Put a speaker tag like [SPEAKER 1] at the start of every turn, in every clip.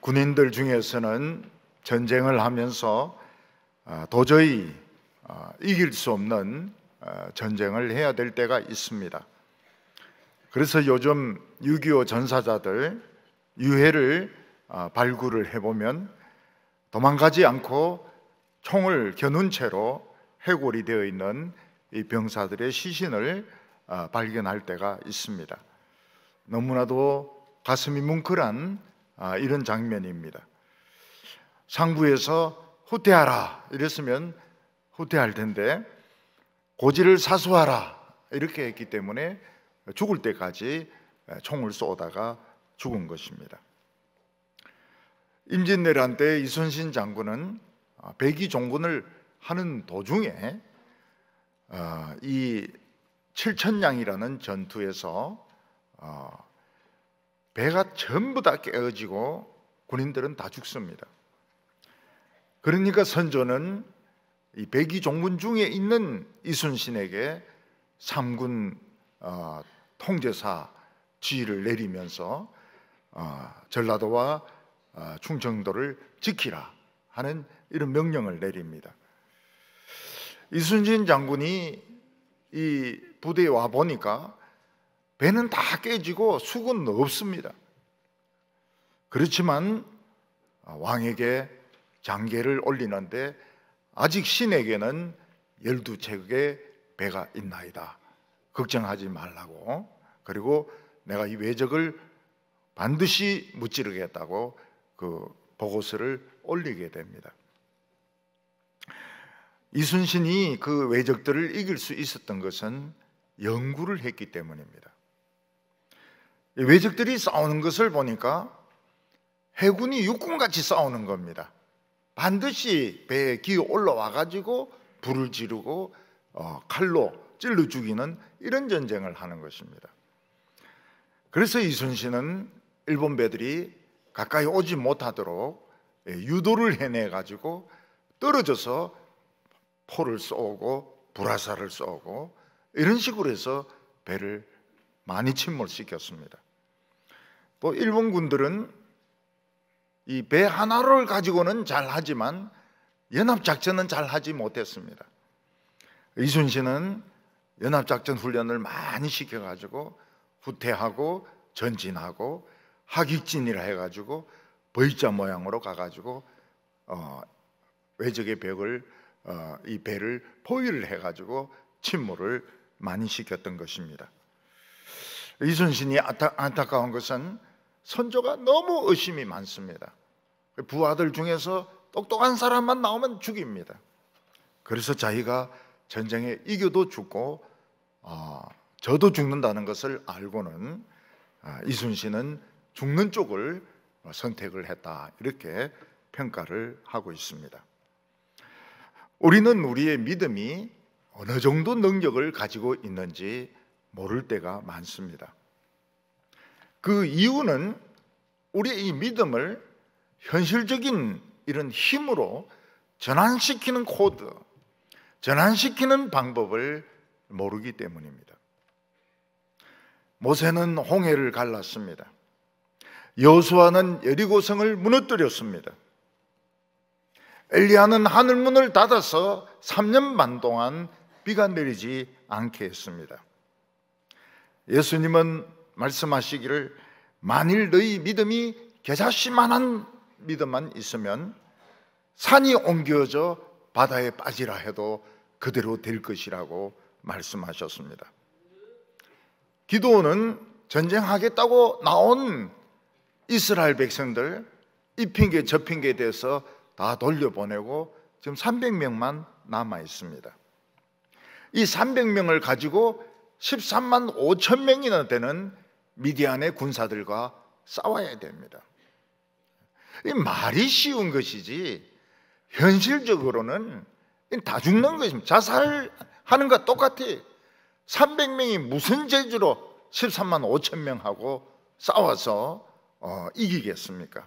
[SPEAKER 1] 군인들 중에서는 전쟁을 하면서 도저히 이길 수 없는 전쟁을 해야 될 때가 있습니다. 그래서 요즘 6.25 전사자들 유해를 발굴을 해보면 도망가지 않고 총을 겨눈 채로 해골이 되어 있는 이 병사들의 시신을 발견할 때가 있습니다. 너무나도 가슴이 뭉클한 이런 장면입니다. 상부에서 후퇴하라 이랬으면 후퇴할 텐데 고지를 사수하라 이렇게 했기 때문에 죽을 때까지 총을 쏘다가 죽은 것입니다. 임진왜란 때 이순신 장군은 백의종군을 하는 도중에 이 칠천량이라는 전투에서 배가 전부 다 깨어지고 군인들은 다 죽습니다. 그러니까 선조는 이 백의종군 중에 있는 이순신에게 삼군 통제사 지휘를 내리면서 전라도와 충청도를 지키라 하는 이런 명령을 내립니다. 이순신 장군이 이 부대에 와 보니까 배는 다 깨지고 수군은 없습니다. 그렇지만 왕에게 장계를 올리는데 아직 신에게는 12척의 배가 있나이다. 걱정하지 말라고. 그리고 내가 이 외적을 반드시 무찌르겠다고 그 보고서를 올리게 됩니다. 이순신이 그 외적들을 이길 수 있었던 것은 연구를 했기 때문입니다. 외적들이 싸우는 것을 보니까 해군이 육군같이 싸우는 겁니다. 반드시 배에 기어 올라와 가지고 불을 지르고 칼로 찔러 죽이는 이런 전쟁을 하는 것입니다. 그래서 이순신은 일본 배들이 가까이 오지 못하도록 유도를 해내 가지고 떨어져서 포를 쏘고 불화살을 쏘고 이런 식으로 해서 배를 많이 침몰시켰습니다. 또 일본 군들은 이 배 하나를 가지고는 잘하지만 연합작전은 잘하지 못했습니다. 이순신은 연합작전 훈련을 많이 시켜가지고 후퇴하고 전진하고 하객진이라 해가지고 V자 모양으로 가가지고 외적의 벽을 이 배를 포위를 해가지고 침몰을 많이 시켰던 것입니다. 이순신이 안타까운 것은 선조가 너무 의심이 많습니다. 부하들 중에서 똑똑한 사람만 나오면 죽입니다. 그래서 자기가 전쟁에 이겨도 죽고 저도 죽는다는 것을 알고는 이순신은 죽는 쪽을 선택을 했다 이렇게 평가를 하고 있습니다. 우리는 우리의 믿음이 어느 정도 능력을 가지고 있는지 모를 때가 많습니다. 그 이유는 우리의 이 믿음을 현실적인 이런 힘으로 전환시키는 코드, 전환시키는 방법을 모르기 때문입니다. 모세는 홍해를 갈랐습니다. 여호수아는 여리고성을 무너뜨렸습니다. 엘리야는 하늘문을 닫아서 3년 반 동안 비가 내리지 않게 했습니다. 예수님은 말씀하시기를 만일 너희 믿음이 겨자씨만한 믿음만 있으면 산이 옮겨져 바다에 빠지라 해도 그대로 될 것이라고 말씀하셨습니다. 기드온은 전쟁하겠다고 나온 이스라엘 백성들 이 핑계 저 핑계에 대해서 다 돌려보내고 지금 300명만 남아 있습니다. 이 300명을 가지고 13만 5천 명이나 되는 미디안의 군사들과 싸워야 됩니다. 이 말이 쉬운 것이지 현실적으로는 다 죽는 것입니다. 자살하는 것과 똑같아요. 300명이 무슨 재주로 13만 5천 명하고 싸워서 이기겠습니까?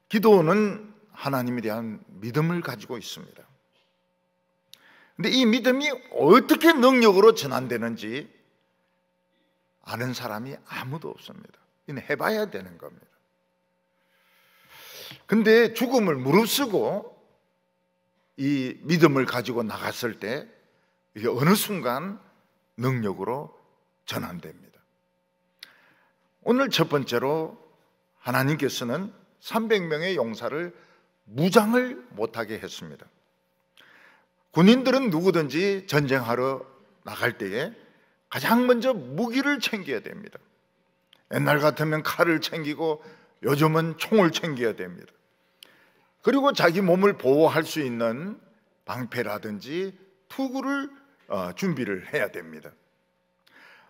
[SPEAKER 1] 기드온은 하나님에 대한 믿음을 가지고 있습니다. 근데 이 믿음이 어떻게 능력으로 전환되는지 아는 사람이 아무도 없습니다. 이는 해봐야 되는 겁니다. 근데 죽음을 무릅쓰고 이 믿음을 가지고 나갔을 때 이게 어느 순간 능력으로 전환됩니다. 오늘 첫 번째로 하나님께서는 300명의 용사를 무장을 못하게 했습니다. 군인들은 누구든지 전쟁하러 나갈 때에 가장 먼저 무기를 챙겨야 됩니다. 옛날 같으면 칼을 챙기고 요즘은 총을 챙겨야 됩니다. 그리고 자기 몸을 보호할 수 있는 방패라든지 투구를 준비를 해야 됩니다.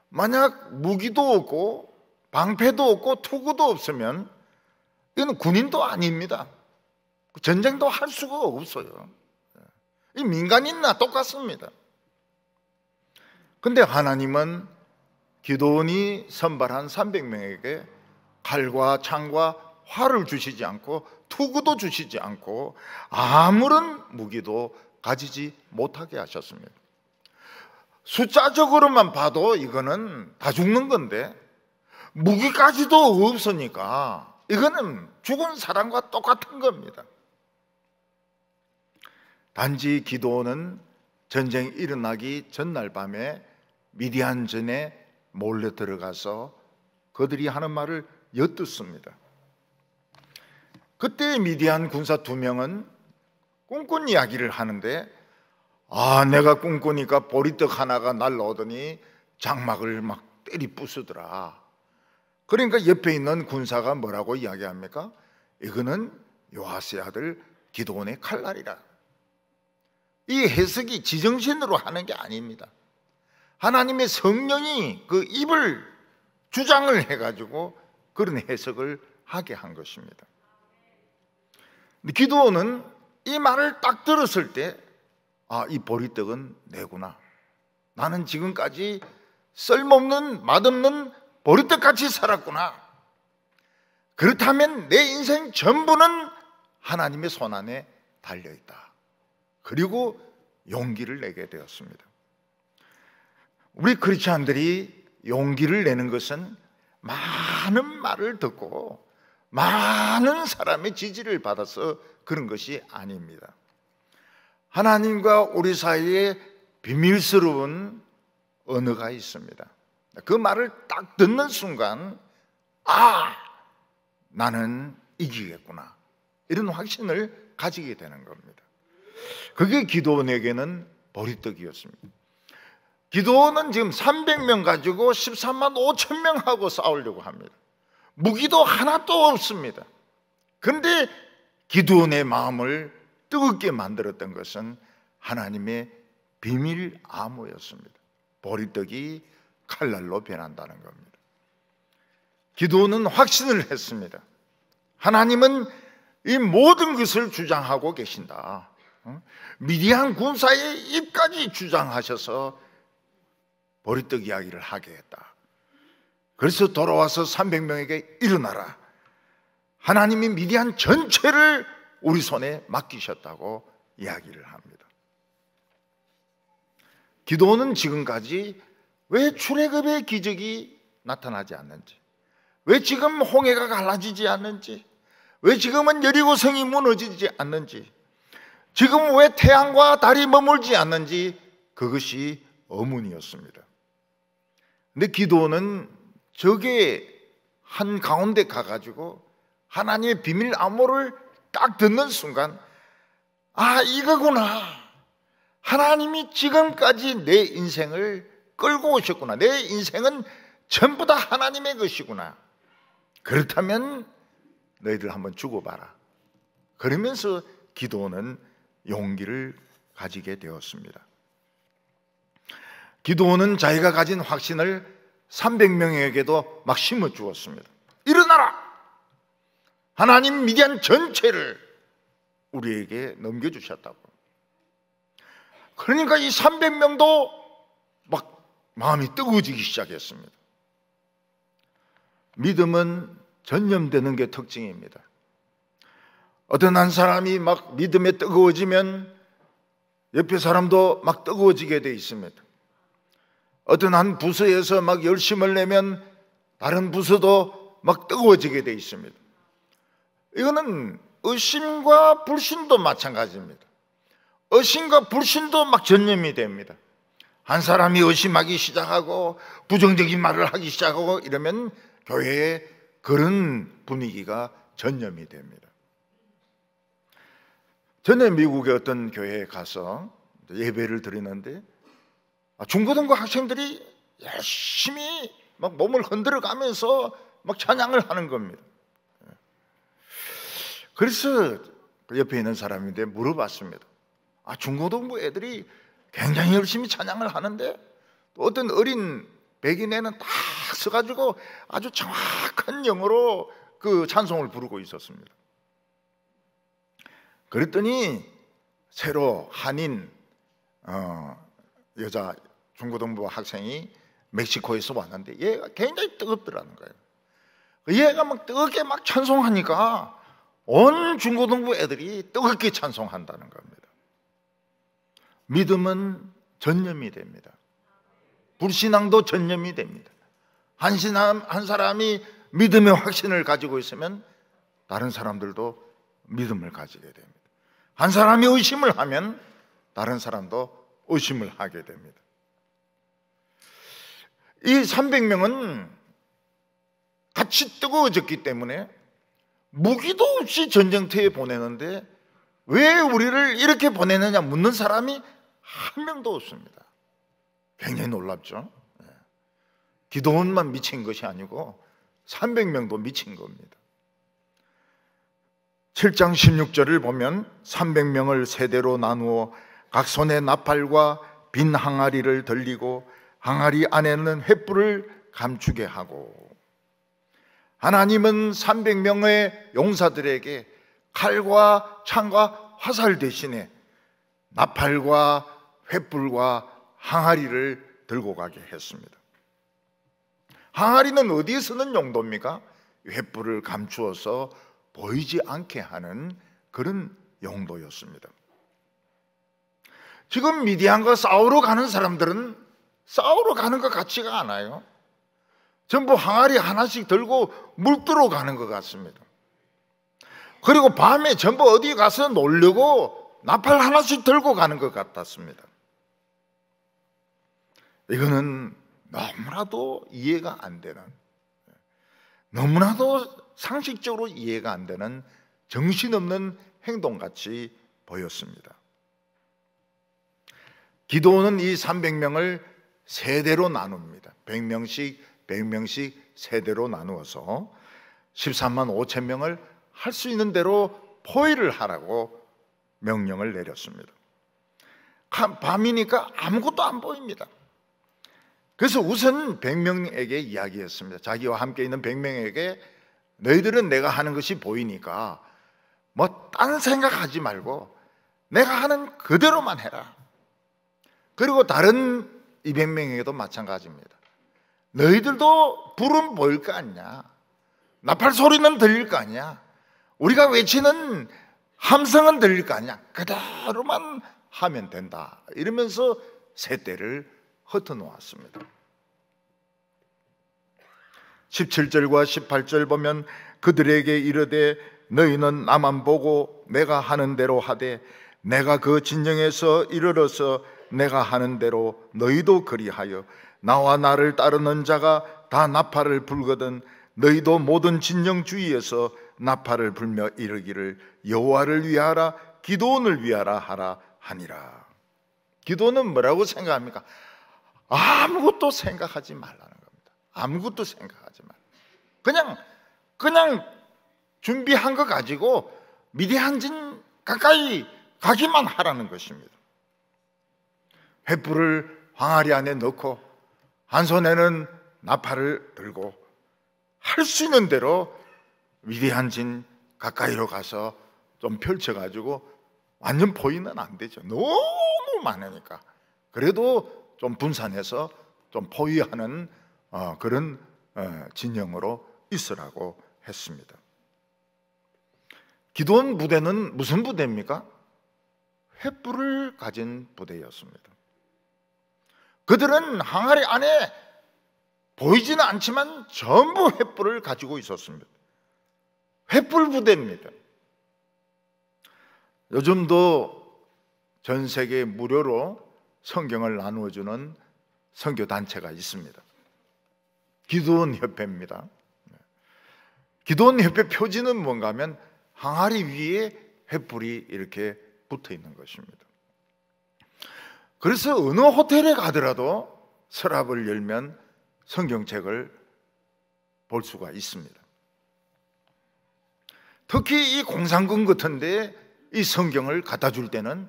[SPEAKER 1] 만약 무기도 없고 방패도 없고 투구도 없으면 이건 군인도 아닙니다. 전쟁도 할 수가 없어요. 이 민간인이나 똑같습니다. 근데 하나님은 기드온이 선발한 300명에게 칼과 창과 활을 주시지 않고 투구도 주시지 않고 아무런 무기도 가지지 못하게 하셨습니다. 숫자적으로만 봐도 이거는 다 죽는 건데 무기까지도 없으니까 이거는 죽은 사람과 똑같은 겁니다. 단지 기드온은 전쟁이 일어나기 전날 밤에 미디안전에 몰래 들어가서 그들이 하는 말을 엿듣습니다. 그때 미디안 군사 2명은 꿈꾼 이야기를 하는데 내가 꿈꾸니까 보리떡 하나가 날라오더니 장막을 막 때리 부수더라. 그러니까 옆에 있는 군사가 뭐라고 이야기합니까? 이거는 요아스의 아들 기드온의 칼날이라. 이 해석이 지정신으로 하는 게 아닙니다. 하나님의 성령이 그 입을 주장을 해가지고 그런 해석을 하게 한 것입니다. 기드온은 이 말을 딱 들었을 때 이 보리떡은 내구나. 나는 지금까지 쓸모없는 맛없는 보리떡같이 살았구나. 그렇다면 내 인생 전부는 하나님의 손안에 달려있다. 그리고 용기를 내게 되었습니다. 우리 크리스찬들이 용기를 내는 것은 많은 말을 듣고 많은 사람의 지지를 받아서 그런 것이 아닙니다. 하나님과 우리 사이에 비밀스러운 언어가 있습니다. 그 말을 딱 듣는 순간 나는 이기겠구나, 이런 확신을 가지게 되는 겁니다. 그게 기드온에게는 보리떡이었습니다. 기드온은 지금 300명 가지고 13만 5천 명하고 싸우려고 합니다. 무기도 하나도 없습니다. 그런데 기드온의 마음을 뜨겁게 만들었던 것은 하나님의 비밀 암호였습니다. 보리떡이 칼날로 변한다는 겁니다. 기드온은 확신을 했습니다. 하나님은 이 모든 것을 주장하고 계신다. 미디안 군사의 입까지 주장하셔서 보리떡 이야기를 하게 했다. 그래서 돌아와서 300명에게 일어나라. 하나님이 미디안 전체를 우리 손에 맡기셨다고 이야기를 합니다. 기드온은 지금까지 왜 출애굽의 기적이 나타나지 않는지, 왜 지금 홍해가 갈라지지 않는지, 왜 지금은 여리고성이 무너지지 않는지, 지금 왜 태양과 달이 머물지 않는지, 그것이 의문이었습니다. 근데 기드온은 저게 한 가운데 가가지고 하나님의 비밀 암호를 딱 듣는 순간 이거구나. 하나님이 지금까지 내 인생을 끌고 오셨구나. 내 인생은 전부 다 하나님의 것이구나. 그렇다면 너희들 한번 죽어봐라. 그러면서 기드온은 용기를 가지게 되었습니다. 기드온은 자기가 가진 확신을 300명에게도 막 심어 주었습니다. 일어나라! 하나님 미디안 전체를 우리에게 넘겨주셨다고. 그러니까 이 300명도 막 마음이 뜨거워지기 시작했습니다. 믿음은 전염되는 게 특징입니다. 어떤 한 사람이 막 믿음에 뜨거워지면 옆에 사람도 막 뜨거워지게 돼 있습니다. 어떤 한 부서에서 막 열심을 내면 다른 부서도 막 뜨거워지게 돼 있습니다. 이거는 의심과 불신도 마찬가지입니다. 의심과 불신도 막 전염이 됩니다. 한 사람이 의심하기 시작하고 부정적인 말을 하기 시작하고 이러면 교회에 그런 분위기가 전염이 됩니다. 전에 미국의 어떤 교회에 가서 예배를 드리는데 중고등부 학생들이 열심히 막 몸을 흔들어 가면서 막 찬양을 하는 겁니다. 그래서 옆에 있는 사람인데 물어봤습니다. 중고등부 애들이 굉장히 열심히 찬양을 하는데 또 어떤 어린 백인애는 딱 서가지고 아주 정확한 영어로 그 찬송을 부르고 있었습니다. 그랬더니 새로 한인 여자 중고등부 학생이 멕시코에서 왔는데 얘가 굉장히 뜨겁더라는 거예요. 얘가 막 뜨겁게 막 찬송하니까 온 중고등부 애들이 뜨겁게 찬송한다는 겁니다. 믿음은 전염이 됩니다. 불신앙도 전염이 됩니다. 한 사람이 믿음의 확신을 가지고 있으면 다른 사람들도 믿음을 가지게 됩니다. 한 사람이 의심을 하면 다른 사람도 의심을 하게 됩니다. 이 300명은 같이 뜨거워졌기 때문에 무기도 없이 전쟁터에 보내는데 왜 우리를 이렇게 보내느냐 묻는 사람이 한 명도 없습니다. 굉장히 놀랍죠. 기도원만 미친 것이 아니고 300명도 미친 겁니다. 7장 16절을 보면 300명을 세대로 나누어 각 손에 나팔과 빈 항아리를 들리고 항아리 안에는 횃불을 감추게 하고, 하나님은 300명의 용사들에게 칼과 창과 화살 대신에 나팔과 횃불과 항아리를 들고 가게 했습니다. 항아리는 어디에 쓰는 용도입니까? 횃불을 감추어서 보이지 않게 하는 그런 용도였습니다. 지금 미디안과 싸우러 가는 사람들은 싸우러 가는 것 같지가 않아요. 전부 항아리 하나씩 들고 물들어 가는 것 같습니다. 그리고 밤에 전부 어디 가서 놀려고 나팔 하나씩 들고 가는 것 같았습니다. 이거는 너무나도 이해가 안 되는, 너무나도 상식적으로 이해가 안 되는 정신없는 행동같이 보였습니다. 기도원은 이 300명을 세대로 나눕니다. 100명씩 세대로 나누어서 13만 5천 명을 할 수 있는 대로 포위를 하라고 명령을 내렸습니다. 밤이니까 아무것도 안 보입니다. 그래서 우선 100명에게 이야기했습니다. 자기와 함께 있는 100명에게 너희들은 내가 하는 것이 보이니까 뭐 딴 생각하지 말고 내가 하는 그대로만 해라. 그리고 다른 200명에게도 마찬가지입니다. 너희들도 불은 보일 거 아니냐, 나팔 소리는 들릴 거 아니야, 우리가 외치는 함성은 들릴 거 아니야, 그대로만 하면 된다. 이러면서 세대를 흩어놓았습니다. 17절과 18절 보면 그들에게 이르되 너희는 나만 보고 내가 하는 대로 하되 내가 그 진영에서 이르러서 내가 하는 대로 너희도 그리하여 나와 나를 따르는 자가 다 나팔을 불거든 너희도 모든 진영 주위에서 나팔을 불며 이르기를 여호와를 위하라 기도원을 위하라 하라 하니라. 기도는 뭐라고 생각합니까? 아무것도 생각하지 말라는 겁니다. 아무것도 생각하지 말. 그냥 준비한 거 가지고 미디안진 가까이 가기만 하라는 것입니다. 횃불을 항아리 안에 넣고 한 손에는 나팔을 들고 할 수 있는 대로 미디안진 가까이로 가서 좀 펼쳐가지고, 완전 포위는 안 되죠. 너무 많으니까. 그래도 좀 분산해서 좀 포위하는 그런 진영으로 있으라고 했습니다. 기도원 부대는 무슨 부대입니까? 횃불을 가진 부대였습니다. 그들은 항아리 안에 보이지는 않지만 전부 횃불을 가지고 있었습니다. 횃불 부대입니다. 요즘도 전 세계 무료로 성경을 나누어주는 선교단체가 있습니다. 기도원 협회입니다. 기도원 협회 표지는 뭔가 하면 항아리 위에 횃불이 이렇게 붙어 있는 것입니다. 그래서 어느 호텔에 가더라도 서랍을 열면 성경책을 볼 수가 있습니다. 특히 이 공산군 같은데 이 성경을 갖다 줄 때는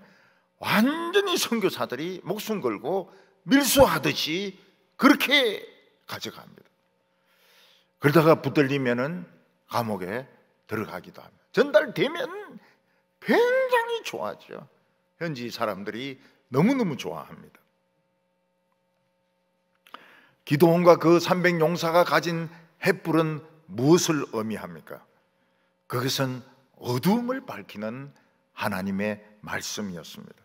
[SPEAKER 1] 완전히 선교사들이 목숨 걸고 밀수하듯이 그렇게 가져갑니다. 그러다가 붙들리면은 감옥에 들어가기도 합니다. 전달되면 굉장히 좋아하죠. 현지 사람들이 너무너무 좋아합니다. 기도원과 그 300용사가 가진 횃불은 무엇을 의미합니까? 그것은 어두움을 밝히는 하나님의 말씀이었습니다.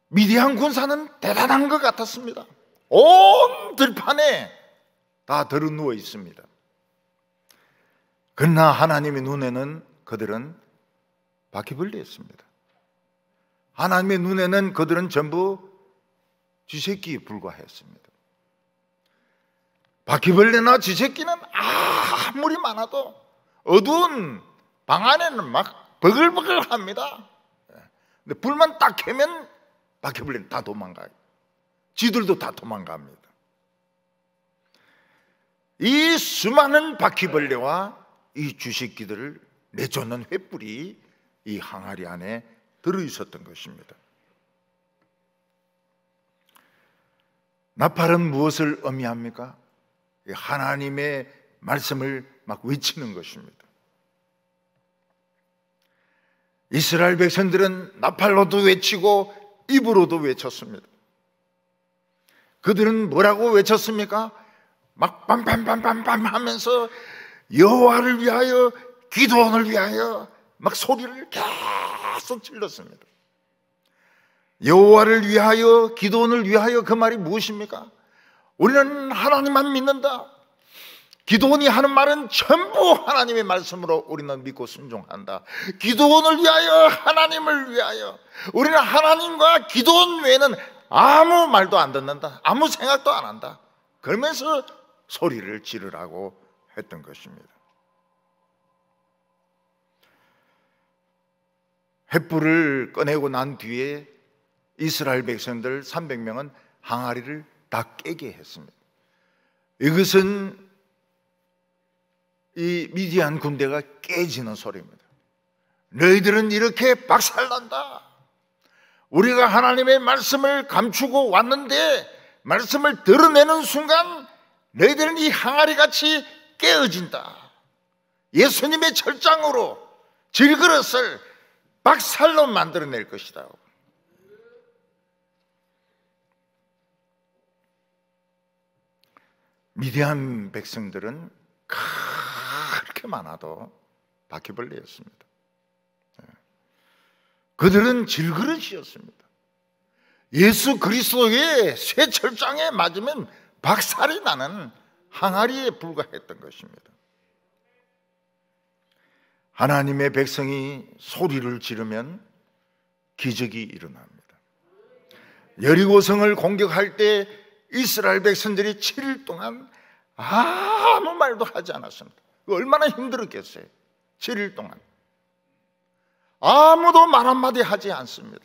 [SPEAKER 1] 미디안 군사는 대단한 것 같았습니다. 온 들판에 다 들어누워 있습니다. 그러나 하나님의 눈에는 그들은 바퀴벌레였습니다. 하나님의 눈에는 그들은 전부 쥐새끼에 불과했습니다. 바퀴벌레나 쥐새끼는 아무리 많아도 어두운 방 안에는 막 버글버글합니다. 근데 불만 딱 켜면 바퀴벌레는 다 도망가요. 쥐들도 다 도망갑니다. 이 수많은 바퀴벌레와 이 쥐새끼들을 내쫓는 횃불이 이 항아리 안에 들어있었던 것입니다. 나팔은 무엇을 의미합니까? 하나님의 말씀을 막 외치는 것입니다. 이스라엘 백성들은 나팔로도 외치고 입으로도 외쳤습니다. 그들은 뭐라고 외쳤습니까? 막 빰빰빰빰빰 하면서 여호와를 위하여, 기도원을 위하여 막 소리를 계속 질렀습니다. 여호와를 위하여, 기도원을 위하여, 그 말이 무엇입니까? 우리는 하나님만 믿는다. 기도원이 하는 말은 전부 하나님의 말씀으로 우리는 믿고 순종한다. 기도원을 위하여, 하나님을 위하여. 우리는 하나님과 기도원 외에는 아무 말도 안 듣는다. 아무 생각도 안 한다. 그러면서 소리를 지르라고 했던 것입니다. 횃불을 꺼내고 난 뒤에 이스라엘 백성들 300명은 항아리를 다 깨게 했습니다. 이것은 이 미디안 군대가 깨지는 소리입니다. 너희들은 이렇게 박살난다. 우리가 하나님의 말씀을 감추고 왔는데 말씀을 드러내는 순간 너희들은 이 항아리같이 깨어진다. 예수님의 철장으로 질그릇을 박살로 만들어낼 것이다. 미디안 백성들은 그렇게 많아도 바퀴벌레였습니다. 그들은 질그릇이었습니다. 예수 그리스도의 새 철장에 맞으면 박살이 나는 항아리에 불과했던 것입니다. 하나님의 백성이 소리를 지르면 기적이 일어납니다. 여리고성을 공격할 때 이스라엘 백성들이 7일 동안 아무 말도 하지 않았습니다. 얼마나 힘들었겠어요. 7일 동안 아무도 말 한마디 하지 않습니다.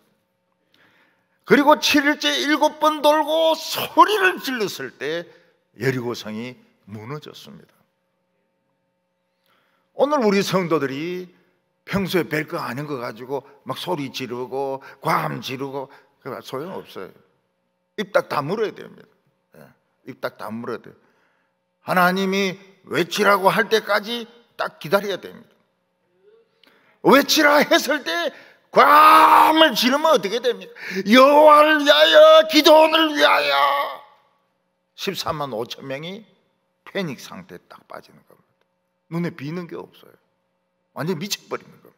[SPEAKER 1] 그리고 7일째 7번 돌고 소리를 질렀을 때 여리고성이 무너졌습니다. 오늘 우리 성도들이 평소에 별거 아닌 거 가지고 막 소리 지르고 과음 지르고 소용없어요. 입 딱 다물어야 됩니다. 입 딱 다물어야 돼요. 하나님이 외치라고 할 때까지 딱 기다려야 됩니다. 외치라 했을 때 과음을 지르면 어떻게 됩니까? 여호와를 위하여, 기도원을 위하여 14만 5천 명이 패닉 상태에 딱 빠지는 겁니다. 눈에 비는 게 없어요. 완전히 미쳐버리는 겁니다.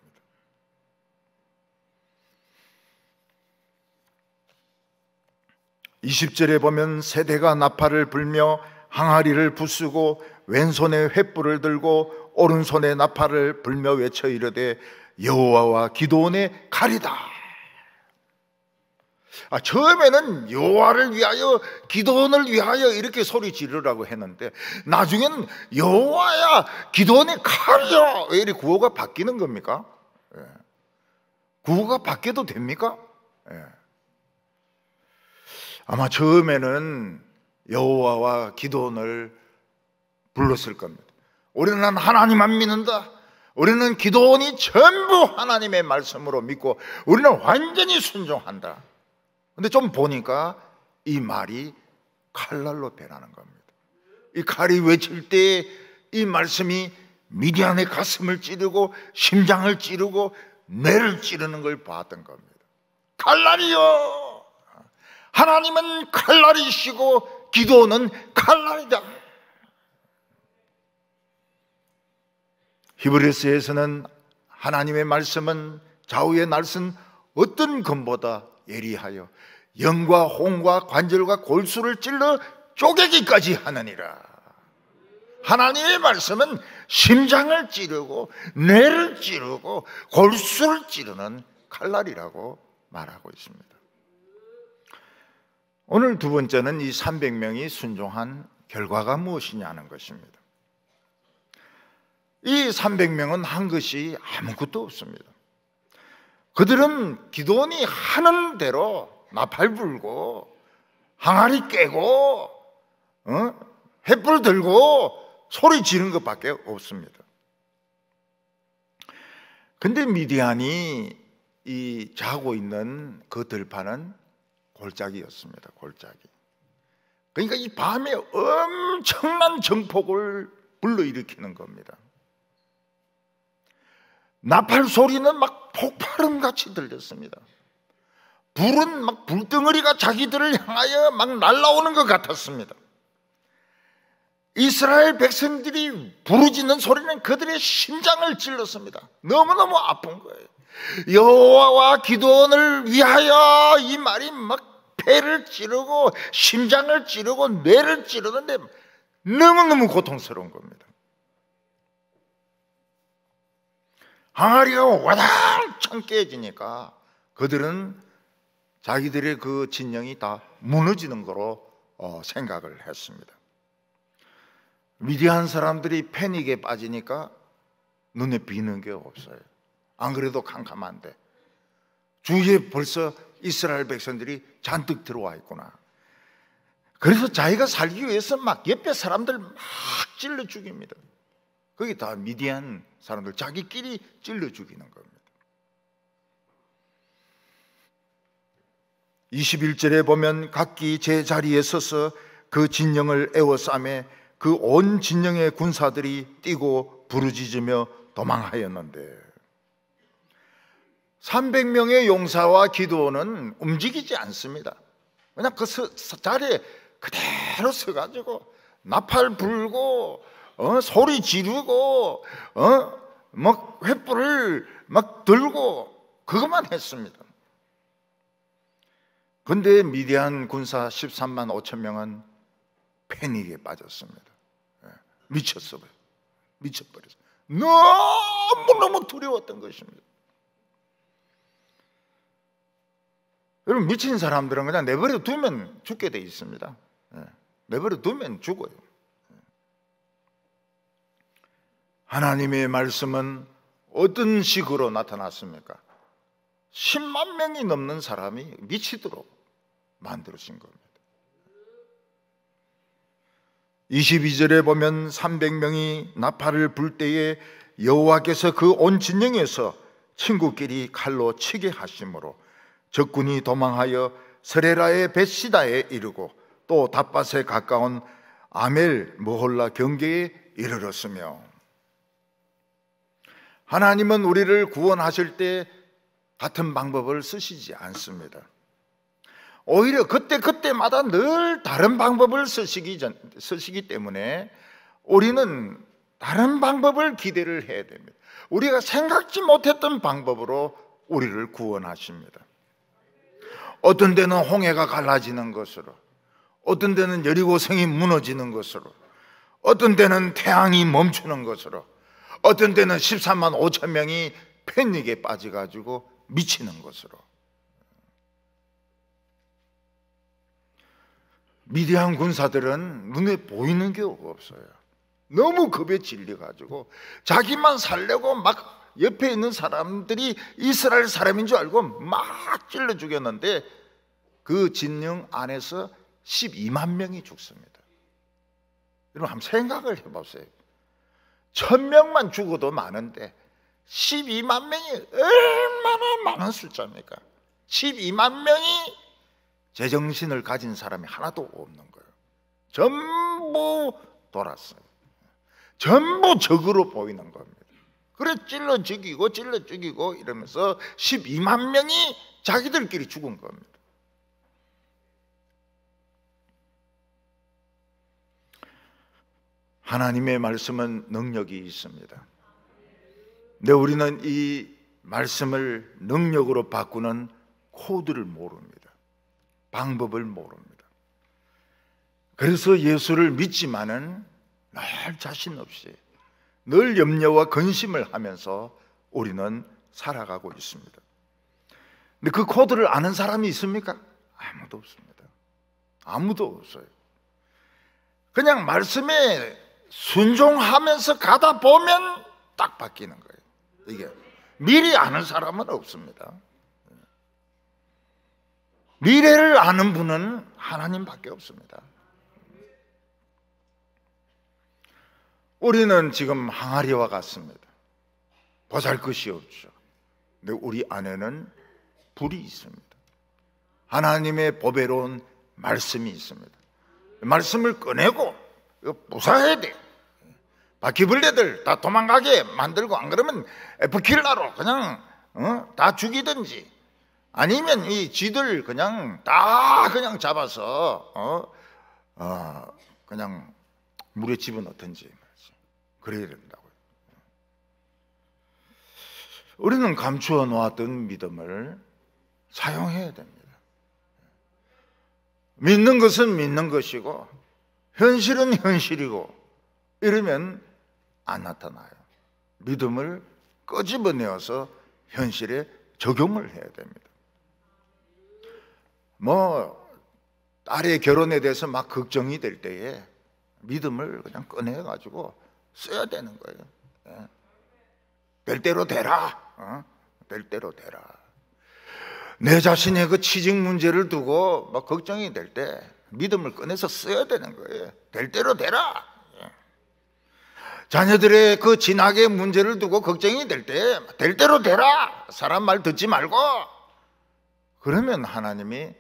[SPEAKER 1] 20절에 보면 세대가 나팔을 불며 항아리를 부수고 왼손에 횃불을 들고 오른손에 나팔을 불며 외쳐 이르되 여호와와 기드온의 칼이다. 처음에는 여호와를 위하여 기드온을 위하여 이렇게 소리 지르라고 했는데 나중에는 여호와야 기드온의 칼이야. 왜 이렇게 구호가 바뀌는 겁니까? 구호가 바뀌어도 됩니까? 아마 처음에는 여호와와 기드온을 불렀을 겁니다. 우리는 하나님만 믿는다. 우리는 기드온이 전부 하나님의 말씀으로 믿고 우리는 완전히 순종한다. 근데 좀 보니까 이 말이 칼날로 변하는 겁니다. 이 칼이 외칠 때 이 말씀이 미디안의 가슴을 찌르고 심장을 찌르고 뇌를 찌르는 걸 봤던 겁니다. 칼날이요, 하나님은 칼날이시고 기드온은 칼날이다. 히브리서에서는 하나님의 말씀은 좌우의 날선 어떤 검보다 예리하여 영과 홍과 관절과 골수를 찔러 쪼개기까지 하느니라. 하나님의 말씀은 심장을 찌르고 뇌를 찌르고 골수를 찌르는 칼날이라고 말하고 있습니다. 오늘 두 번째는 이 300명이 순종한 결과가 무엇이냐는 것입니다. 이 300명은 한 것이 아무것도 없습니다. 그들은 기드온이 하는 대로 나팔 불고 항아리 깨고 횃불 들고 소리 지르는 것밖에 없습니다. 근데 미디안이 이 자고 있는 그 들판은 골짜기였습니다. 골짜기. 그러니까 이 밤에 엄청난 정폭을 불러일으키는 겁니다. 나팔 소리는 막 폭발음같이 들렸습니다. 불은 막 불덩어리가 자기들을 향하여 막 날아오는 것 같았습니다. 이스라엘 백성들이 부르짖는 소리는 그들의 심장을 찔렀습니다. 너무너무 아픈 거예요. 여호와와 기드온을 위하여 이 말이 막 폐를 찌르고 심장을 찌르고 뇌를 찌르는데 너무너무 고통스러운 겁니다. 항아리가 와당창 깨지니까 그들은 자기들의 그 진영이 다 무너지는 거로 생각을 했습니다. 미디안 사람들이 패닉에 빠지니까 눈에 비는 게 없어요. 안 그래도 캄캄한데 주위에 벌써 이스라엘 백성들이 잔뜩 들어와 있구나. 그래서 자기가 살기 위해서 막 옆에 사람들 막 찔러 죽입니다. 그게 다 미디안 사람들 자기끼리 찔러 죽이는 겁니다. 21절에 보면 각기 제 자리에 서서 그 진영을 에워싸매 그 온 진영의 군사들이 뛰고 부르짖으며 도망하였는데 300명의 용사와 기드온은 움직이지 않습니다. 그냥 그 자리에 그대로 서가지고 나팔 불고 소리 지르고 막 횃불을 막 들고 그것만 했습니다. 그런데 미디안 군사 13만 5천 명은 패닉에 빠졌습니다. 미쳤어요. 미쳐버렸어요. 너무너무 두려웠던 것입니다. 여러분, 미친 사람들은 그냥 내버려 두면 죽게 돼 있습니다. 내버려 두면 죽어요. 하나님의 말씀은 어떤 식으로 나타났습니까? 10만 명이 넘는 사람이 미치도록 만들어진 겁니다. 22절에 보면 300명이 나팔을 불 때에 여호와께서 그 온 진영에서 친구끼리 칼로 치게 하심으로 적군이 도망하여 스레라의 벳시다에 이르고 또 닷밭에 가까운 아멜 머홀라 경계에 이르렀으며, 하나님은 우리를 구원하실 때 같은 방법을 쓰시지 않습니다. 오히려 그때마다 늘 다른 방법을 쓰시기 때문에 우리는 다른 방법을 기대를 해야 됩니다. 우리가 생각지 못했던 방법으로 우리를 구원하십니다. 어떤 데는 홍해가 갈라지는 것으로, 어떤 데는 여리고성이 무너지는 것으로, 어떤 데는 태양이 멈추는 것으로, 어떤 데는 13만 5천 명이 패닉에 빠져가지고 미치는 것으로. 미디안 군사들은 눈에 보이는 게 없어요. 너무 겁에 질려가지고 자기만 살려고 막 옆에 있는 사람들이 이스라엘 사람인 줄 알고 막 찔러 죽였는데 그 진영 안에서 12만 명이 죽습니다. 여러분 한번 생각을 해보세요. 1000명만 죽어도 많은데 12만 명이 얼마나 많은 숫자입니까? 12만 명이 제정신을 가진 사람이 하나도 없는 거예요. 전부 돌았어요. 전부 적으로 보이는 겁니다. 그래 찔러 죽이고 이러면서 12만 명이 자기들끼리 죽은 겁니다. 하나님의 말씀은 능력이 있습니다. 근데 우리는 이 말씀을 능력으로 바꾸는 코드를 모릅니다. 방법을 모릅니다. 그래서 예수를 믿지만은 늘 자신 없이 늘 염려와 근심을 하면서 우리는 살아가고 있습니다. 근데 그 코드를 아는 사람이 있습니까? 아무도 없습니다. 아무도 없어요. 그냥 말씀에 순종하면서 가다 보면 딱 바뀌는 거예요. 이게 미리 아는 사람은 없습니다. 미래를 아는 분은 하나님밖에 없습니다. 우리는 지금 항아리와 같습니다. 보잘것이 없죠. 근데 우리 안에는 불이 있습니다. 하나님의 보배로운 말씀이 있습니다. 말씀을 꺼내고 이거 부숴야 돼. 바퀴벌레들 다 도망가게 만들고, 안 그러면 F킬러로 그냥 다 죽이든지, 아니면 이 쥐들 그냥 다 그냥 잡아서 그냥 물에 집어넣든지 그래야 된다고요. 우리는 감추어 놓았던 믿음을 사용해야 됩니다. 믿는 것은 믿는 것이고 현실은 현실이고 이러면 안 나타나요. 믿음을 끄집어내어서 현실에 적용을 해야 됩니다. 딸의 결혼에 대해서 막 걱정이 될 때에 믿음을 그냥 꺼내가지고 써야 되는 거예요. 될 대로 되라. 될 대로 되라. 내 자신의 그 취직 문제를 두고 막 걱정이 될 때 믿음을 꺼내서 써야 되는 거예요. 될 대로 되라. 자녀들의 그 진학의 문제를 두고 걱정이 될 때 될 대로 되라. 사람 말 듣지 말고. 그러면 하나님이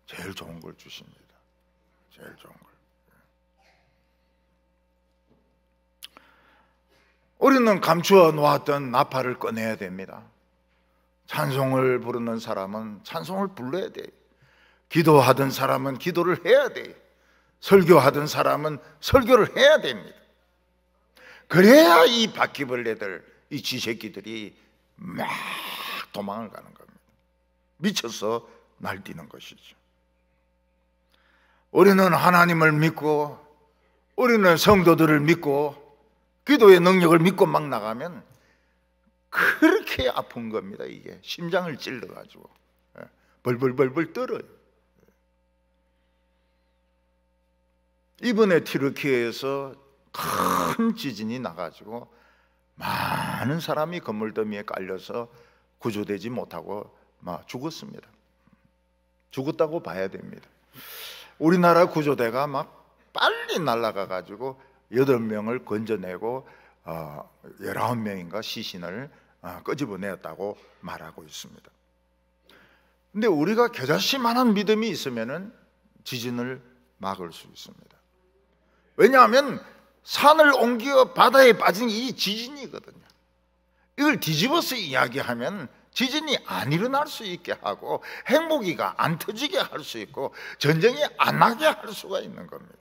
[SPEAKER 1] 제일 좋은 걸 주십니다. 제일 좋은 걸. 우리는 감추어 놓았던 나팔을 꺼내야 됩니다. 찬송을 부르는 사람은 찬송을 불러야 돼요. 기도하던 사람은 기도를 해야 돼요. 설교하던 사람은 설교를 해야 됩니다. 그래야 이 바퀴벌레들, 이 쥐새끼들이 막 도망을 가는 겁니다. 미쳐서 날뛰는 것이죠. 우리는 하나님을 믿고, 우리는 성도들을 믿고, 기도의 능력을 믿고 막 나가면 그렇게 아픈 겁니다. 이게 심장을 찔러가지고 벌벌벌벌 떨어요. 이번에 튀르키예에서 큰 지진이 나가지고 많은 사람이 건물더미에 깔려서 구조되지 못하고 막 죽었습니다. 죽었다고 봐야 됩니다. 우리나라 구조대가 막 빨리 날아가가지고 8명을 건져내고 19명인가 시신을 끄집어내었다고 말하고 있습니다. 근데 우리가 겨자씨만한 믿음이 있으면은 지진을 막을 수 있습니다. 왜냐하면 산을 옮겨 바다에 빠진 이 지진이거든요. 이걸 뒤집어서 이야기하면 지진이 안 일어날 수 있게 하고 행복이가 안 터지게 할 수 있고 전쟁이 안 나게 할 수가 있는 겁니다.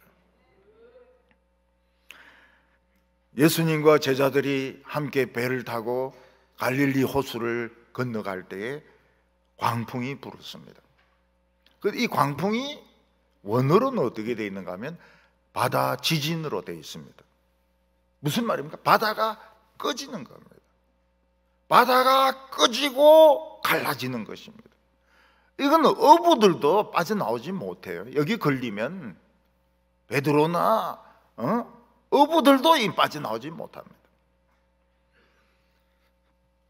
[SPEAKER 1] 예수님과 제자들이 함께 배를 타고 갈릴리 호수를 건너갈 때에 광풍이 불었습니다. 이 광풍이 원어로는 어떻게 되어 있는가 하면 바다 지진으로 되어 있습니다. 무슨 말입니까? 바다가 꺼지는 겁니다. 바다가 꺼지고 갈라지는 것입니다. 이건 어부들도 빠져나오지 못해요. 여기 걸리면 베드로나 어부들도 빠져나오지 못합니다.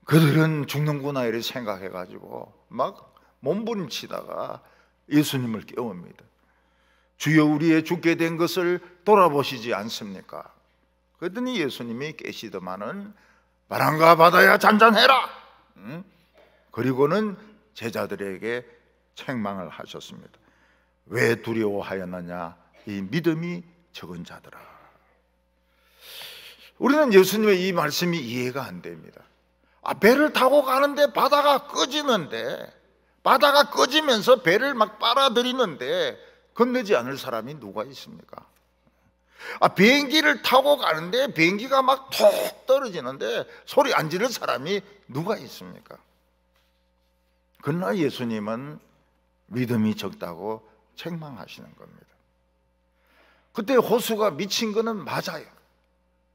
[SPEAKER 1] 그들은 죽는구나 이렇게 생각해가지고 막 몸부림치다가 예수님을 깨웁니다. 주여, 우리의 죽게 된 것을 돌아보시지 않습니까? 그랬더니 예수님이 깨시더만은 바람과 바다야 잔잔해라. 그리고는 제자들에게 책망을 하셨습니다. 왜 두려워하였느냐, 이 믿음이 적은 자들아. 우리는 예수님의 이 말씀이 이해가 안 됩니다. 배를 타고 가는데 바다가 꺼지는데, 바다가 꺼지면서 배를 막 빨아들이는데 건너지 않을 사람이 누가 있습니까? 비행기를 타고 가는데 비행기가 막 툭 떨어지는데 소리 안 지를 사람이 누가 있습니까? 그러나 예수님은 믿음이 적다고 책망하시는 겁니다. 그때 호수가 미친 것은 맞아요.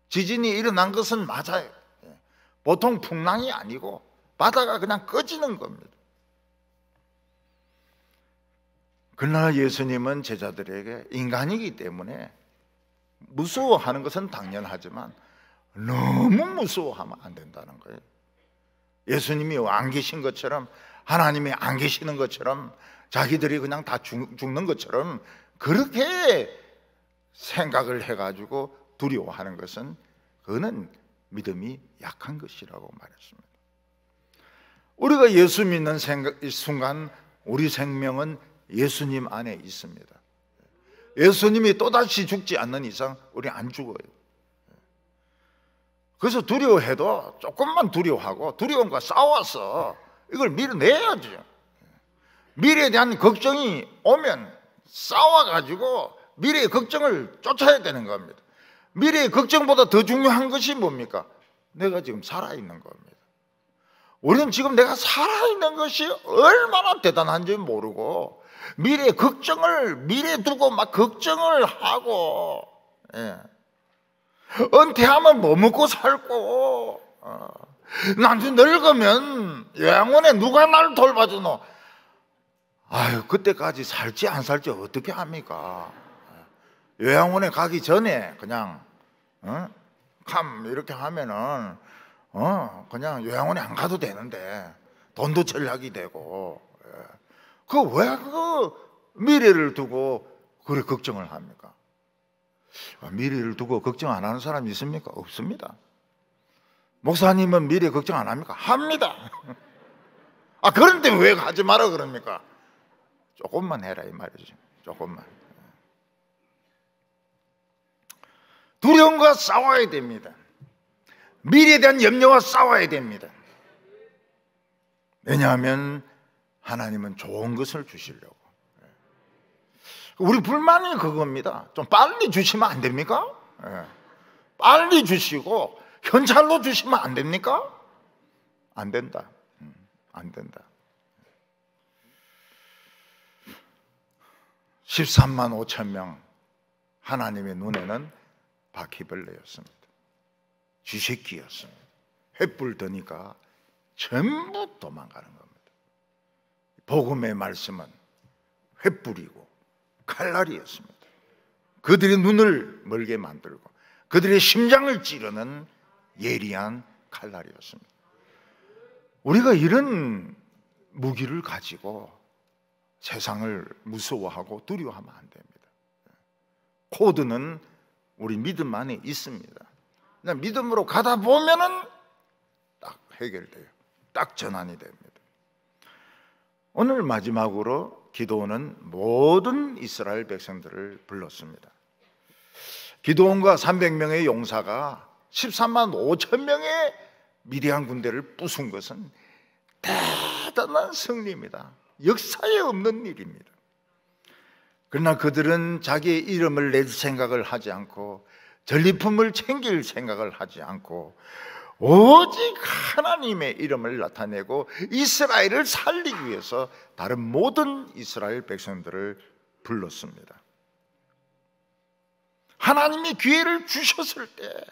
[SPEAKER 1] 지진이 일어난 것은 맞아요. 보통 풍랑이 아니고 바다가 그냥 꺼지는 겁니다. 그러나 예수님은 제자들에게 인간이기 때문에 무서워하는 것은 당연하지만 너무 무서워하면 안 된다는 거예요. 예수님이 안 계신 것처럼, 하나님이 안 계시는 것처럼, 자기들이 그냥 다 죽는 것처럼 그렇게 생각을 해가지고 두려워하는 것은, 그거는 믿음이 약한 것이라고 말했습니다. 우리가 예수 믿는 순간 우리 생명은 예수님 안에 있습니다. 예수님이 또다시 죽지 않는 이상 우리 안 죽어요. 그래서 두려워해도 조금만 두려워하고 두려움과 싸워서 이걸 밀어내야죠. 미래에 대한 걱정이 오면 싸워가지고 미래의 걱정을 쫓아야 되는 겁니다. 미래의 걱정보다 더 중요한 것이 뭡니까? 내가 지금 살아있는 겁니다. 우리는 지금 내가 살아있는 것이 얼마나 대단한지 모르고 미래의 걱정을 미래에 두고 막 걱정을 하고, 은퇴하면 뭐 먹고 살고, 나중에 늙으면 요양원에 누가 날 돌봐주노? 아유, 그때까지 살지 안 살지 어떻게 합니까? 요양원에 가기 전에 그냥 캄 이렇게 하면은 그냥 요양원에 안 가도 되는데 돈도 절약이 되고, 왜 그 미래를 두고 그래 걱정을 합니까? 미래를 두고 걱정 안 하는 사람이 있습니까? 없습니다. 목사님은 미래 걱정 안 합니까? 합니다. 그런데 왜 하지 마라 그럽니까? 조금만 해라 이 말이죠. 조금만. 두려움과 싸워야 됩니다. 미래에 대한 염려와 싸워야 됩니다. 왜냐하면 하나님은 좋은 것을 주시려고. 우리 불만이 그겁니다. 좀 빨리 주시면 안 됩니까? 빨리 주시고 현찰로 주시면 안 됩니까? 안 된다. 안 된다. 13만 5천 명, 하나님의 눈에는 바퀴벌레였습니다. 쥐새끼였습니다. 횃불 드니까 전부 도망가는 겁니다. 복음의 말씀은 횃불이고 칼날이었습니다. 그들의 눈을 멀게 만들고 그들의 심장을 찌르는 예리한 칼날이었습니다. 우리가 이런 무기를 가지고 세상을 무서워하고 두려워하면 안 됩니다. 코드는 우리 믿음 안에 있습니다. 그냥 믿음으로 가다 보면은 딱 해결돼요. 딱 전환이 됩니다. 오늘 마지막으로 기드온은 모든 이스라엘 백성들을 불렀습니다. 기드온과 300명의 용사가 13만 5천 명의 미디안 군대를 부순 것은 대단한 승리입니다. 역사에 없는 일입니다. 그러나 그들은 자기의 이름을 낼 생각을 하지 않고 전리품을 챙길 생각을 하지 않고 오직 하나님의 이름을 나타내고 이스라엘을 살리기 위해서 다른 모든 이스라엘 백성들을 불렀습니다. 하나님이 기회를 주셨을 때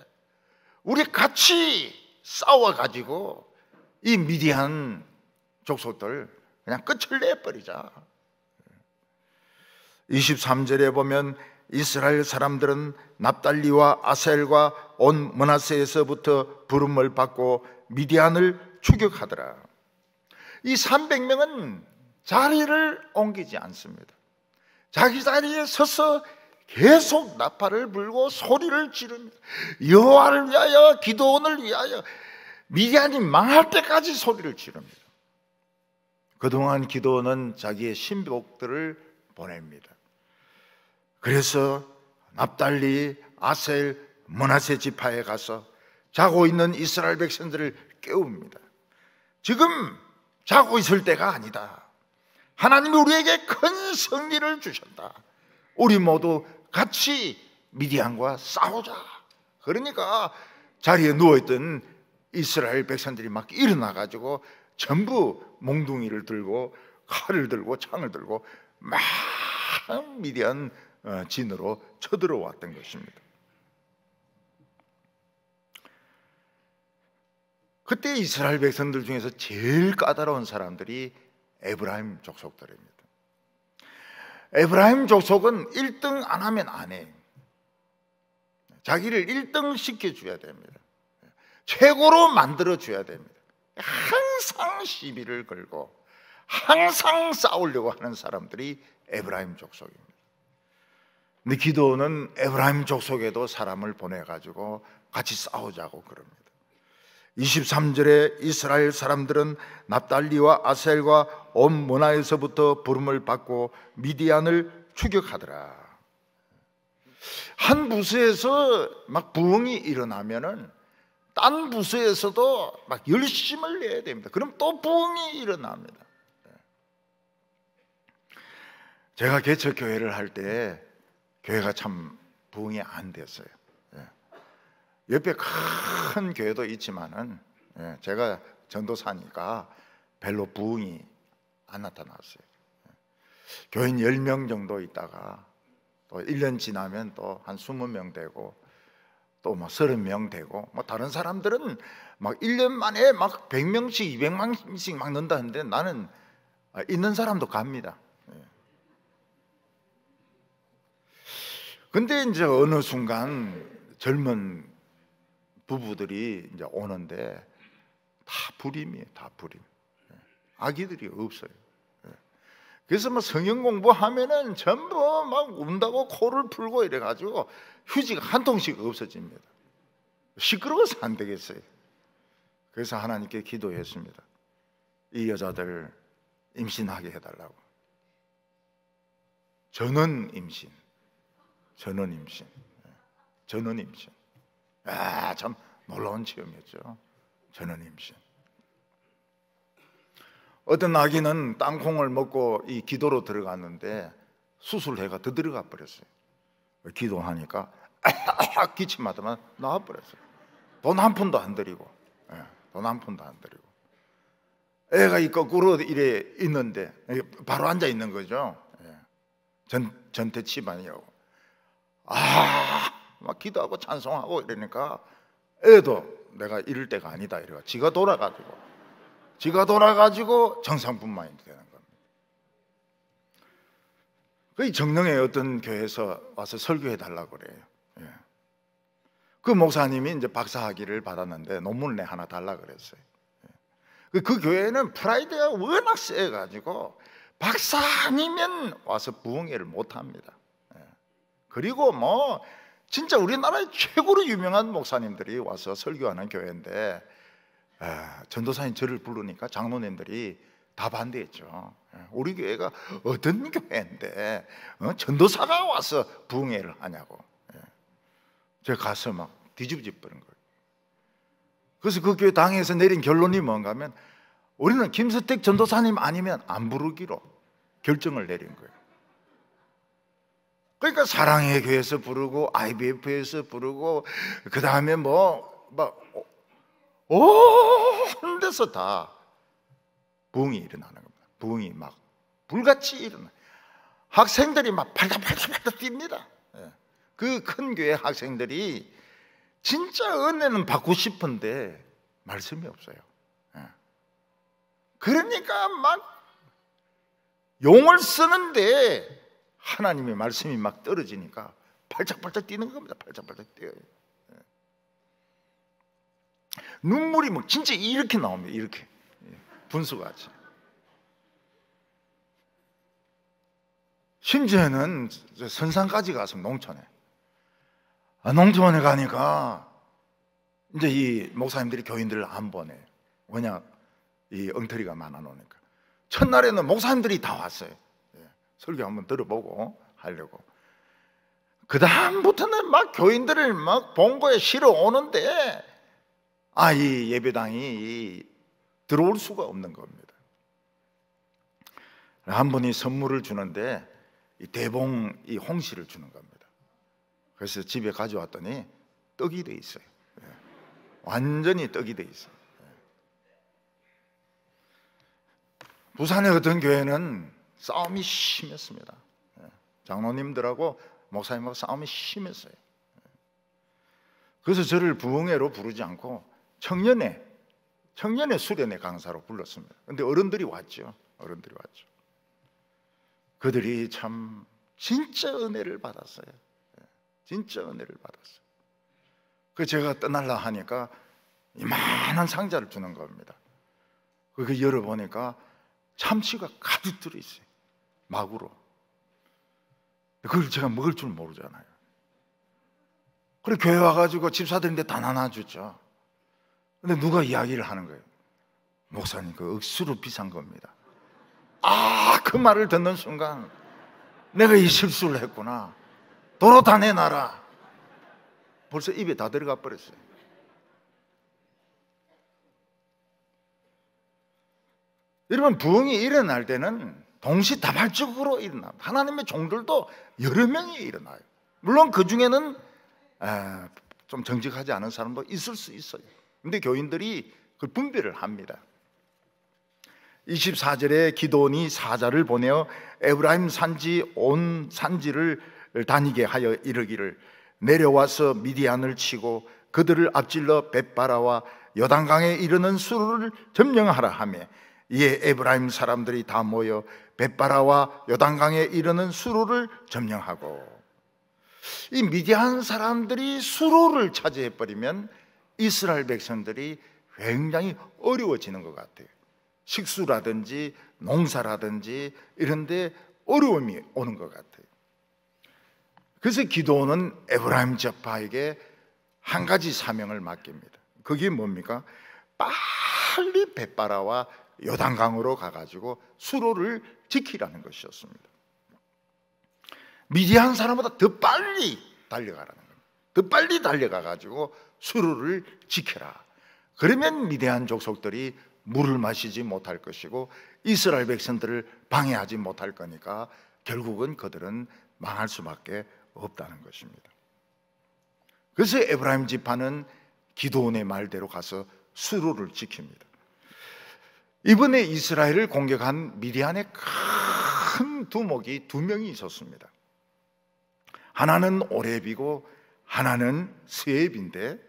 [SPEAKER 1] 우리 같이 싸워가지고 이 미디안 족속들 그냥 끝을 내버리자. 23절에 보면 이스라엘 사람들은 납달리와 아셀과 온 므낫세에서부터 부름을 받고 미디안을 추격하더라. 이 300명은 자리를 옮기지 않습니다. 자기 자리에 서서 계속 나팔을 불고 소리를 지릅니다. 여호와를 위하여, 기드온을 위하여, 미디안이 망할 때까지 소리를 지릅니다. 그동안 기드온은 자기의 신복들을 보냅니다. 그래서 납달리, 아셀, 므낫세 지파에 가서 자고 있는 이스라엘 백성들을 깨웁니다. 지금 자고 있을 때가 아니다. 하나님이 우리에게 큰 승리를 주셨다. 우리 모두 같이 미디안과 싸우자. 그러니까 자리에 누워있던 이스라엘 백성들이 막 일어나가지고 전부 몽둥이를 들고 칼을 들고 창을 들고 막 미디안 진으로 쳐들어왔던 것입니다. 그때 이스라엘 백성들 중에서 제일 까다로운 사람들이 에브라임 족속들입니다. 에브라임 족속은 1등 안 하면 안 해요. 자기를 1등 시켜줘야 됩니다. 최고로 만들어줘야 됩니다. 항상 시비를 걸고 항상 싸우려고 하는 사람들이 에브라임 족속입니다. 근데 기드온은 에브라임 족속에도 사람을 보내가지고 같이 싸우자고 그럽니다. 23절에 이스라엘 사람들은 납달리와 아셀과 온 므낫세에서부터 부름을 받고 미디안을 추격하더라. 한 부서에서 막 부흥이 일어나면은 딴 부서에서도 막 열심을 내야 됩니다. 그럼 또 부흥이 일어납니다. 제가 개척교회를 할 때 교회가 참 부흥이 안 됐어요. 옆에 큰 교회도 있지만은 제가 전도사니까 별로 부흥이 안 나타났어요. 교인 10명 정도 있다가 또 1년 지나면 또 한 20명 되고 또 뭐 30명 되고 뭐 다른 사람들은 막 1년 만에 막 100명씩 200명씩 막 넣는다는데 나는 있는 사람도 갑니다. 근데 이제 어느 순간 젊은 부부들이 이제 오는데 다 불임이에요. 다 불임. 아기들이 없어요. 그래서 뭐 성경 공부하면은 전부 막 운다고 코를 풀고 이래가지고 휴지가 한 통씩 없어집니다. 시끄러워서 안 되겠어요. 그래서 하나님께 기도했습니다. 이 여자들 임신하게 해달라고. 전원 임신. 참 놀라운 체험이었죠. 전원 임신. 어떤 아기는 땅콩을 먹고 이 기도로 들어갔는데 수술해가 더 들어가 버렸어요. 기도하니까 기침하다만 나와버렸어요. 돈 한 푼도 안 들이고, 애가 이 거꾸로 이래 있는데 바로 앉아 있는 거죠. 전태 치반이라고. 막 기도하고 찬송하고 이러니까 애도 내가 이럴 때가 아니다 이래가 지가 돌아가지고 정상분만이 되는 겁니다. 그 정릉에 어떤 교회에서 와서 설교해 달라고 그래요. 그 목사님이 이제 박사학위를 받았는데 논문을 하나 달라 그랬어요. 그 교회는 프라이드가 워낙 세가지고 박사 아니면 와서 부흥회를 못 합니다. 그리고 뭐 진짜 우리나라의 최고로 유명한 목사님들이 와서 설교하는 교회인데 전도사님 저를 부르니까 장로님들이 다 반대했죠. 우리 교회가 어떤 교회인데 전도사가 와서 부흥회를 하냐고. 제가 가서 막 뒤집어질 뻔한 거예요. 그래서 그 교회 당에서 내린 결론이 뭔가 하면 우리는 김서택 전도사님 아니면 안 부르기로 결정을 내린 거예요. 그러니까 사랑의 교회에서 부르고 IBF에서 부르고 그 다음에 뭐 온 데서 다 부흥이 일어나는 겁니다. 부흥이 막 불같이 일어나. 학생들이 막 팔딱팔딱 뜁니다. 그 큰 교회 학생들이 진짜 은혜는 받고 싶은데 말씀이 없어요. 그러니까 막 용을 쓰는데 하나님의 말씀이 막 떨어지니까 팔짝팔짝 뛰는 겁니다. 팔짝팔짝 뛰어요. 눈물이 뭐 진짜 이렇게 나옵니다. 이렇게 분수같이. 심지어는 선산까지 가서 농촌에 가니까 이제 이 목사님들이 교인들을 안 보내. 왜냐, 이 엉터리가 많아 놓으니까. 첫날에는 목사님들이 다 왔어요. 설교 한번 들어보고 하려고. 그 다음부터는 막 교인들을 막 본거에 실어 오는데 이 예배당이 들어올 수가 없는 겁니다. 한 분이 선물을 주는데 이 대봉 이 홍시를 주는 겁니다. 그래서 집에 가져왔더니 떡이 돼 있어요. 완전히 떡이 돼 있어요. 부산의 어떤 교회는 싸움이 심했습니다. 장로님들하고 목사님하고 싸움이 심했어요. 그래서 저를 부흥회로 부르지 않고 청년회 수련회 강사로 불렀습니다. 그런데 어른들이 왔죠. 그들이 참 진짜 은혜를 받았어요. 진짜 은혜를 받았어요. 그 제가 떠날라 하니까 이만한 상자를 주는 겁니다. 그 열어보니까 참치가 가득 들어있어요. 막으로. 그걸 제가 먹을 줄 모르잖아요. 그래 교회 와가지고 집사들인데 다 나눠주죠. 근데 누가 이야기를 하는 거예요. 목사님 그 억수로 비싼 겁니다. 그 말을 듣는 순간 내가 이 실수를 했구나. 도로 다 내놔라. 벌써 입에 다 들어가 버렸어요. 여러분, 부흥이 일어날 때는 동시다발적으로 일어납니다. 하나님의 종들도 여러 명이 일어나요. 물론 그 중에는 좀 정직하지 않은 사람도 있을 수 있어요. 근데 교인들이 그 분별을 합니다. 24절에 기드온이 사자를 보내어 에브라임 산지 온 산지를 다니게 하여 이르기를 내려와서 미디안을 치고 그들을 앞질러 벳바라와 요단강에 이르는 수로를 점령하라 하며 이에 에브라임 사람들이 다 모여 벳바라와 요단강에 이르는 수로를 점령하고, 이 미디안 사람들이 수로를 차지해버리면 이스라엘 백성들이 굉장히 어려워지는 것 같아요. 식수라든지 농사라든지 이런 데 어려움이 오는 것 같아요. 그래서 기드온은 에브라임 지파에게 한 가지 사명을 맡깁니다. 그게 뭡니까? 빨리 벳바라와 요단강으로 가가지고 수로를 지키라는 것이었습니다. 미디안 사람보다 더 빨리 달려가라는 겁니다. 더 빨리 달려가가지고 수로를 지켜라. 그러면 미디안 족속들이 물을 마시지 못할 것이고 이스라엘 백성들을 방해하지 못할 거니까 결국은 그들은 망할 수밖에 없다는 것입니다. 그래서 에브라임 지파는 기드온의 말대로 가서 수로를 지킵니다. 이번에 이스라엘을 공격한 미디안의 큰 두목이 두 명이 있었습니다. 하나는 오렙이고 하나는 스웹인데,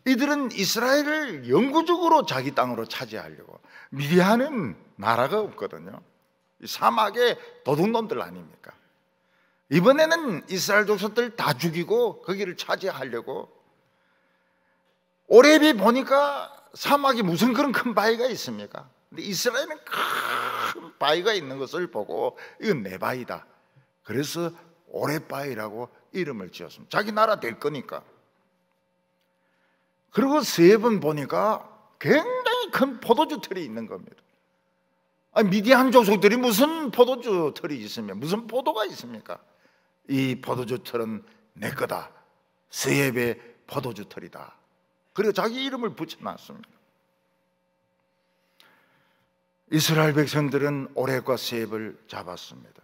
[SPEAKER 1] 이들은 이스라엘을 영구적으로 자기 땅으로 차지하려고, 미디안은 나라가 없거든요. 사막의 도둑놈들 아닙니까? 이번에는 이스라엘 족속들 다 죽이고 거기를 차지하려고. 오렙이 보니까 사막에 무슨 그런 큰 바위가 있습니까? 근데 이스라엘은 큰 바위가 있는 것을 보고 이건 내 바위다. 그래서 오렙바위라고 이름을 지었습니다. 자기 나라 될 거니까. 그리고 스웹은 보니까 굉장히 큰 포도주 틀이 있는 겁니다. 미디안 족속들이 무슨 포도주 틀이 있으면 무슨 포도가 있습니까? 이 포도주 틀은 내 거다. 스웹의 포도주 틀이다. 그리고 자기 이름을 붙여놨습니다. 이스라엘 백성들은 오렙과 스웹을 잡았습니다.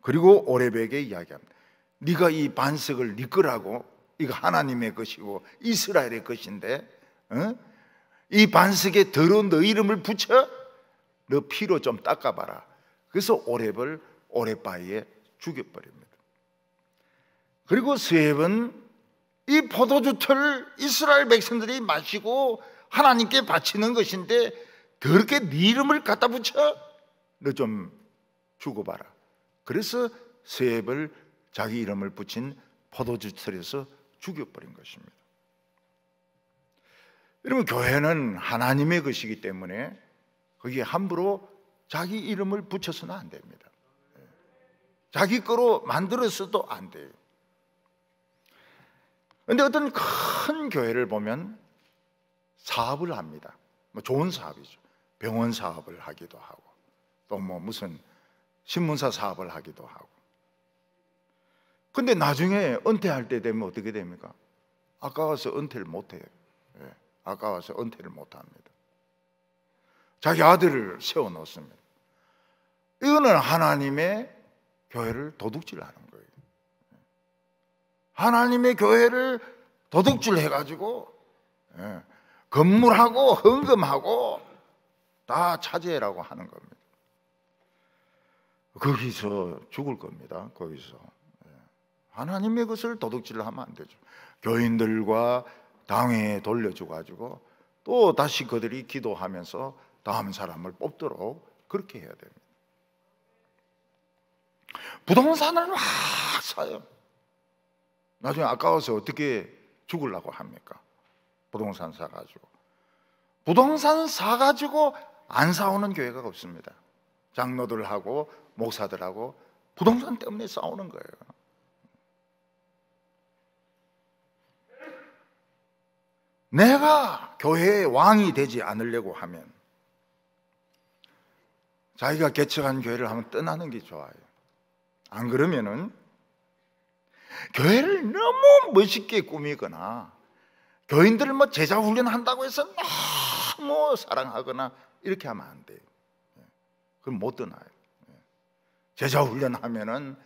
[SPEAKER 1] 그리고 오렙에게 이야기합니다. 네가 이 반석을 네 거라고, 이거 하나님의 것이고 이스라엘의 것인데 이 반석에 더러운 너 이름을 붙여 너 피로 좀 닦아봐라. 그래서 오렙을 오렙바위에 죽여버립니다. 그리고 스웹은 이 포도주를 이스라엘 백성들이 마시고 하나님께 바치는 것인데 더럽게 네 이름을 갖다 붙여 너 좀 죽어봐라. 그래서 스웹을 자기 이름을 붙인 포도주틀에서 죽여버린 것입니다. 여러분, 교회는 하나님의 것이기 때문에 거기에 함부로 자기 이름을 붙여서는 안 됩니다. 자기 거로 만들어서도 안 돼요. 그런데 어떤 큰 교회를 보면 사업을 합니다. 뭐 좋은 사업이죠. 병원 사업을 하기도 하고 또 뭐 무슨 신문사 사업을 하기도 하고. 근데 나중에 은퇴할 때 되면 어떻게 됩니까? 아까워서 은퇴를 못해요. 아까워서 은퇴를 못합니다. 자기 아들을 세워놓습니다. 이거는 하나님의 교회를 도둑질하는 거예요. 하나님의 교회를 도둑질 해가지고 건물하고 헌금하고 다 차지해라고 하는 겁니다. 거기서 죽을 겁니다. 거기서 하나님의 것을 도둑질을 하면 안 되죠. 교인들과 당회에 돌려줘가지고 또 다시 그들이 기도하면서 다음 사람을 뽑도록 그렇게 해야 됩니다. 부동산을 막 사요. 나중에 아까워서 어떻게 죽으려고 합니까? 부동산 사가지고. 부동산 사가지고 안 싸우는 교회가 없습니다. 장로들하고 목사들하고 부동산 때문에 싸우는 거예요. 내가 교회의 왕이 되지 않으려고 하면 자기가 개척한 교회를 한번 떠나는 게 좋아요. 안 그러면은 교회를 너무 멋있게 꾸미거나 교인들을 뭐 제자 훈련한다고 해서 너무 사랑하거나 이렇게 하면 안 돼요. 그럼 못 떠나요. 제자 훈련하면은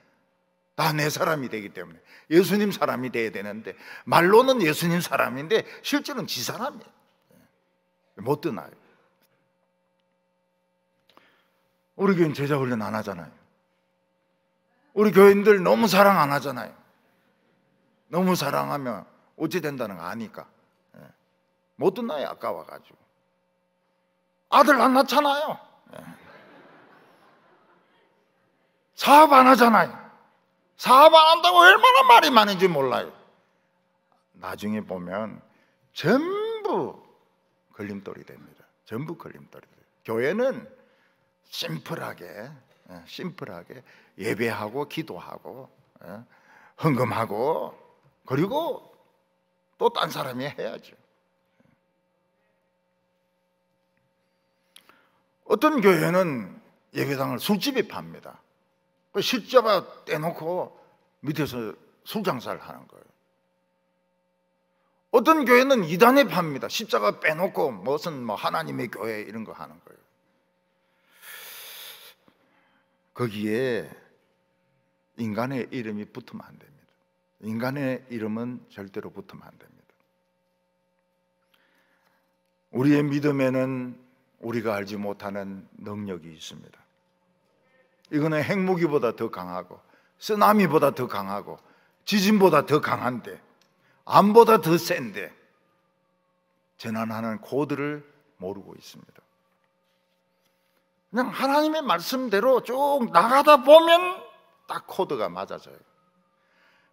[SPEAKER 1] 다 내 사람이 되기 때문에 예수님 사람이 돼야 되는데 말로는 예수님 사람인데 실제로는 지 사람이에요. 못 떠나요. 우리 교회는 제자 훈련 안 하잖아요. 우리 교인들 너무 사랑 안 하잖아요. 너무 사랑하면 어찌 된다는 거 아니까 못 떠나요. 아까워가지고. 아들 안 낳잖아요. 사업 안 하잖아요. 사업 안 한다고 얼마나 말이 많은지 몰라요. 나중에 보면 전부 걸림돌이 됩니다. 전부 걸림돌이 돼요. 교회는 심플하게 예배하고 기도하고 헌금하고 그리고 또 딴 사람이 해야죠. 어떤 교회는 예배당을 술집에 팝니다. 십자가 떼놓고 밑에서 술 장사를 하는 거예요. 어떤 교회는 이단에 팝니다. 십자가 빼놓고 무슨 뭐 하나님의 교회 이런 거 하는 거예요. 거기에 인간의 이름이 붙으면 안 됩니다. 인간의 이름은 절대로 붙으면 안 됩니다. 우리의 믿음에는 우리가 알지 못하는 능력이 있습니다. 이거는 핵무기보다 더 강하고 쓰나미보다 더 강하고 지진보다 더 강한데 암보다 더 센데 재난하는 코드를 모르고 있습니다. 그냥 하나님의 말씀대로 쭉 나가다 보면 딱 코드가 맞아져요.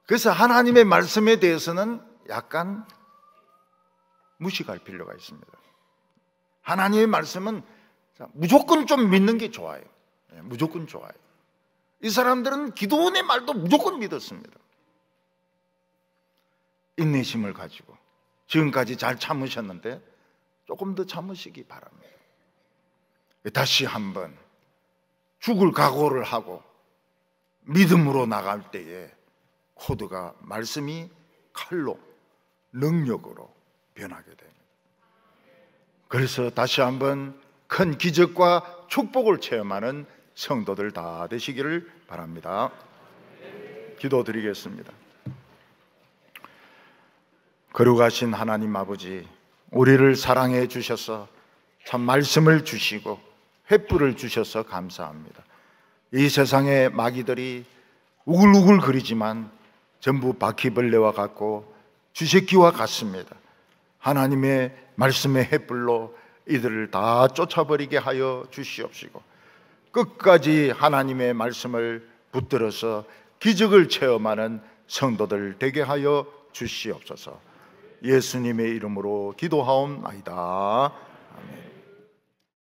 [SPEAKER 1] 그래서 하나님의 말씀에 대해서는 약간 무식할 필요가 있습니다. 하나님의 말씀은 무조건 좀 믿는 게 좋아요. 무조건 좋아요. 이 사람들은 기도원의 말도 무조건 믿었습니다. 인내심을 가지고 지금까지 잘 참으셨는데 조금 더 참으시기 바랍니다. 다시 한번 죽을 각오를 하고 믿음으로 나갈 때에 코드가 말씀이 칼로 능력으로 변하게 됩니다. 그래서 다시 한번 큰 기적과 축복을 체험하는 성도들 다 되시기를 바랍니다. 기도드리겠습니다. 거룩하신 하나님 아버지, 우리를 사랑해 주셔서 참 말씀을 주시고 횃불을 주셔서 감사합니다. 이 세상의 마귀들이 우글우글 거리지만 전부 바퀴벌레와 같고 쥐새끼와 같습니다. 하나님의 말씀의 횃불로 이들을 다 쫓아버리게 하여 주시옵시고 끝까지 하나님의 말씀을 붙들어서 기적을 체험하는 성도들 되게 하여 주시옵소서. 예수님의 이름으로 기도하옵나이다. 아멘.